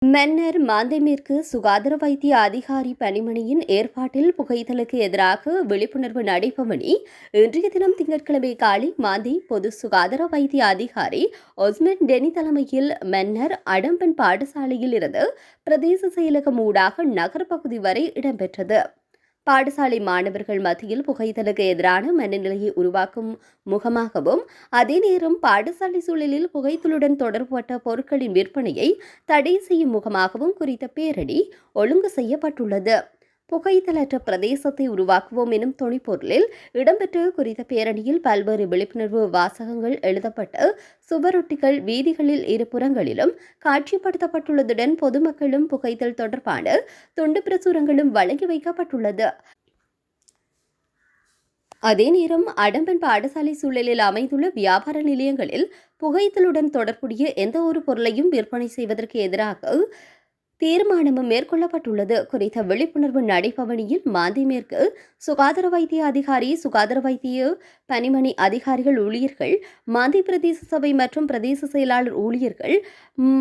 மன்னர் மாந்தைமேற்கு சுகாதார வைத்திய அதிகாரி பணிமனையின் ஏற்பாட்டில் புகைத்தலுக்கு எதிராக விழிப்புணர்வு நடைபவனி இன்றைய தினம் திங்கட்கிழமை காலை மாந்தை பொது சுகாதார வைத்திய அதிகாரி ஒஸ்மென் டெனி தலைமையில் மன்னர் அடம்பன் பாடசாலையில் இருந்து பிரதேச செயலகம் ஊடாக நகர்ப்பகுதி வரை இடம்பெற்றது. பாடசாலை மாணவர்கள் மத்தியில் புகைத்தலுக்கு எதிரான மனநிலையை உருவாக்கும் முகமாகவும் அதே நேரம் பாடசாலை சூழலில் புகைத்தலுடன் தொடர்புபட்ட பொருட்களின் விற்பனையை தடை செய்யும் முகமாகவும் குறித்த பேரணி ஒழுங்கு செய்யப்பட்டுள்ளது. புகைத்தலற்ற பிரதேசத்தை உருவாக்குவோம் எனும் துணைப்பொருளில் இடம்பெற்ற குறித்த பேரணியில் பல்வேறு விழிப்புணர்வு வாசகங்கள் எழுதப்பட்டு சுவரொட்டிகள் வீதிகளில் இருபுறங்களிலும் காட்சிப்படுத்தப்பட்டுள்ளதுடன் பொதுமக்களும் புகைத்தல் தொடர்பான துண்டு பிரசுரங்களும் வழங்கி வைக்கப்பட்டுள்ளது. அதே நேரம் அடம்பன் பாடசாலை சூழலில் அமைந்துள்ள வியாபார நிலையங்களில் புகைத்தலுடன் தொடர்புடைய எந்த ஒரு பொருளையும் விற்பனை செய்வதற்கு எதிராக தீர்மானமும் மேற்கொள்ளப்பட்டுள்ளது. குறித்த விழிப்புணர்வு நடைபவனியில் மாந்தை மேற்கு சுகாதார வைத்திய அதிகாரி, சுகாதார வைத்திய பணிமனை அதிகாரிகள், ஊழியர்கள், மாந்தை பிரதேச சபை மற்றும் பிரதேச செயலாளர் ஊழியர்கள்,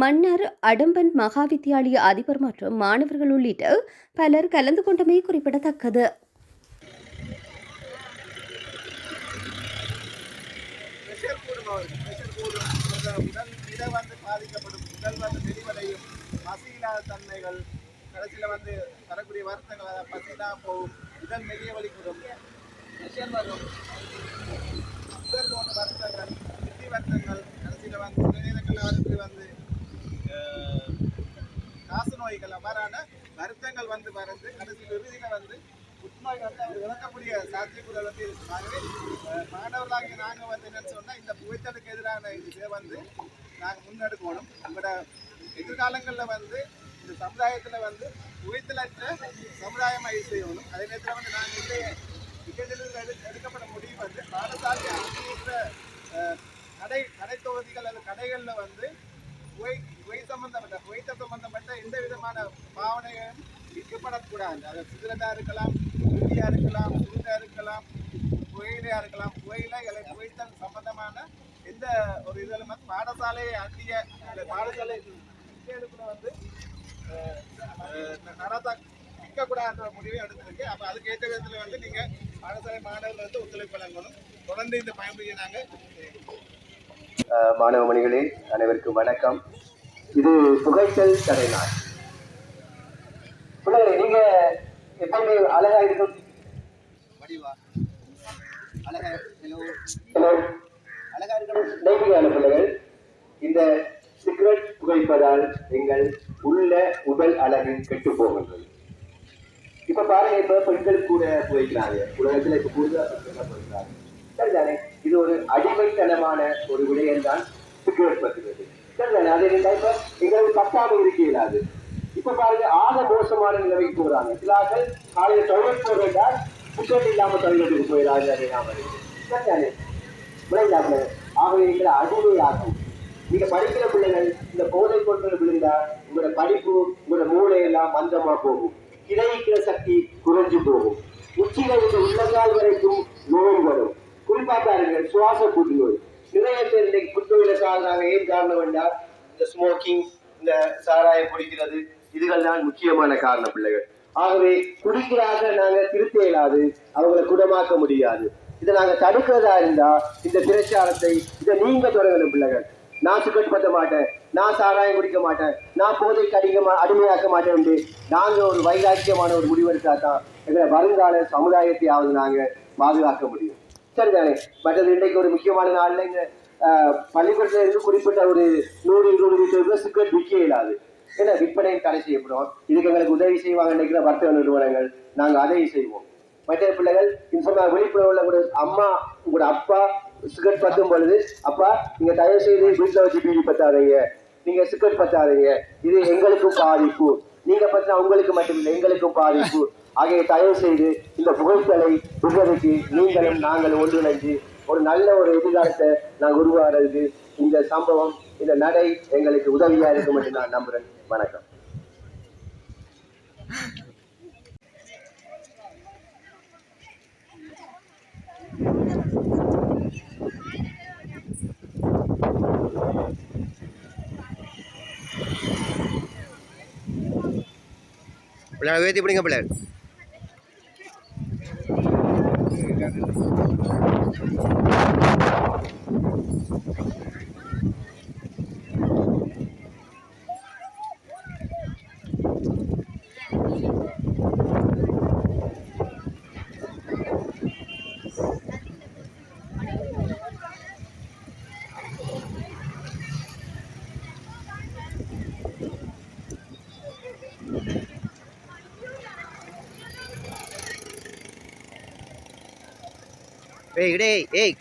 மன்னர் அடம்பன் மகா வித்தியாலய அதிபர் மற்றும் மாணவர்கள் உள்ளிட்ட பலர் கலந்து கொண்டமை குறிப்பிடத்தக்கது. பசியில்லாத தன்மைகள் கடைசியில் வரக்கூடிய வருத்தங்கள் பசியில்லாம போகும், உடல் மெல்லிய வலிக்கூடும், வரும் உடல் போன்ற வருத்தங்கள், சித்தி வருத்தங்கள், கடைசியில் நேரங்களில் காசு நோய்கள் அவ்வாறான வருத்தங்கள் பறந்து கடைசியில் இறுதியில் புற்றுநோய் அவர் இழக்கக்கூடிய சாத்தியக்கூறுகள் இருக்கு. ஆகவே மாணவர்களாகிய நாங்கள் என்னன்னு சொன்னால் இந்த புகைத்தலுக்கு எதிரான இதை நாங்கள் முன்னெடுக்கணும். உங்களோட எதிர்காலங்களில் இந்த சமுதாயத்தில் புகைத்தலற்ற சமுதாயமாக செய்யணும். அதே நேரத்தில் நாங்கள் எடுக்கப்பட முடிவு பாடசாலை அங்கீகிற கடை தொகுதிகள் அல்லது கடைகளில் புகைத்தல் சம்பந்தப்பட்ட எந்த விதமான பாவனைகளும் விற்கப்படக்கூடாது. அது சிகரெட்டாக இருக்கலாம், உறுதியாக இருக்கலாம், சுருட்டாக இருக்கலாம், புகையிலையாக இருக்கலாம். புகைத்தல் சம்பந்தமான எந்த ஒரு இதிலும் பாடசாலையை அண்டிய பாடசாலை விற்கக்கூடாதுன்ற முடிவை எடுத்திருக்கு. அப்போ அதுக்கு ஏற்ற விதத்தில் நீங்கள் பாடசாலை மாணவர்கள் ஒத்துழைப்பு வழங்கணும். தொடர்ந்து இந்த பயன்படுத்தி நாங்கள் மாணவ மணிகளே அனைவருக்கும் வணக்கம். இது புகைத்தல் தடை நாள். பிள்ளைகளே, நீங்க எப்பவுமே அழகா இருக்கும் பிள்ளைகள். இந்த சிகரெட் புகைப்பதால் எங்கள் உள்ள உடல் அழகு கெட்டு போகின்றது. இப்ப பாருங்க, இப்ப பெண்கள் கூட புகைக்கிறாங்க. உலகத்துல இப்ப கூடுதலா பெண்கள் புகைக்கிறாங்க. சரிதானே? இது ஒரு அடிமைத்தனமான ஒரு விடயம் தான் சிகரெட் பற்றுகிறது. சரிதானே? அது இப்ப எங்களுக்கு பத்தாம இருக்க இயலாது. இப்ப பாருங்க, ஆக மோசமான நிலைமைக்கு போறாங்க. சிலாக்கள் காலையில டாய்லெட் போகிறால் புத்தகம் இல்லாம டாய்லெட்டுக்கு போயிடாது. அதை நாம சரிதானே? விளையாடுங்க. ஆகவே எங்களை அடிமையாகும். நீங்க படிக்கிற பிள்ளைகள் இந்த போதை கொண்டு விழுந்தா உங்களோட படிப்பு, உங்களோட மூளையெல்லாம் மந்தமா போகும். கிரகிக்கிற சக்தி குறைஞ்சு போகும். உச்சிகள் இந்த உள்ளங்கால் வரைக்கும் நோய் வரும். குறிப்பா பாருங்க, சுவாச புற்றுநோய். நிறைய பேர் இன்னைக்கு புற்றுநோயில சாகுறாங்க. ஏன் காரணம் வேண்டாம்? இந்த ஸ்மோக்கிங், இந்த சாராயம் குடிக்கிறது, இதுகள் தான் முக்கியமான காரணம் பிள்ளைகள். ஆகவே குடிக்கிறாக நாங்க திருத்த இயலாது, அவங்களை குணமாக்க முடியாது. இதை நாங்க தடுக்கிறதா இருந்தா இந்த பிரச்சாரத்தை இதை நீங்க தொடங்கணும் பிள்ளைகள். நான் சிகரெட் பற்ற மாட்டேன், நான் சாராயம் குடிக்க மாட்டேன், நான் போதைக்கு அடிமையாக்க மாட்டேன் என்று நாங்கள் ஒரு வைராக்கியமான ஒரு முடிவெடுத்தா தான் எங்களை வருங்கால சமுதாயத்தையாவது நாங்கள் பாதுகாக்க முடியும். சரிதானே? மற்றது இன்றைக்கு ஒரு முக்கியமான நாளில் இங்கே பள்ளிக்கூடத்தில் இருந்து குறிப்பிட்ட ஒரு 100-200 சிகரெட் விற்க இயலாது. ஏன்னா விற்பனையும் தடை செய்யப்படும். இதுக்கு எங்களுக்கு உதவி செய்வாங்க நினைக்கிற வர்த்தக நிறுவனங்கள். நாங்கள் அதை செய்வோம். மற்ற பிள்ளைகள் விழிப்புணர்வுல கூட அம்மா, உங்களோட அப்பா சிகரெட் பத்தும் பொழுது, அப்பா நீங்க தயவு செய்து வீட்டில் வச்சு பீடி பத்தாதீங்க, நீங்க சிகரெட் பத்தாதீங்க, இது எங்களுக்கும் பாதிப்பு. நீங்க பத்தினா உங்களுக்கு மட்டுமில்லை, எங்களுக்கும் பாதிப்பு. ஆகிய தயவு செய்து இந்த புகைத்தலை விடுவதற்கு நீங்களும் நாங்களும் ஒன்றிணைந்து ஒரு நல்ல ஒரு எதிர்காலத்தை நாங்கள் உருவாடுறதுக்கு இந்த சம்பவம், இந்த நடை எங்களுக்கு உதவியா இருக்கும் என்று நான் நம்புறேன். வணக்கம். பிள்ளைங்க உயர்த்தி பிடிங்க பிள்ளை. ஏய் டேய் ஏய்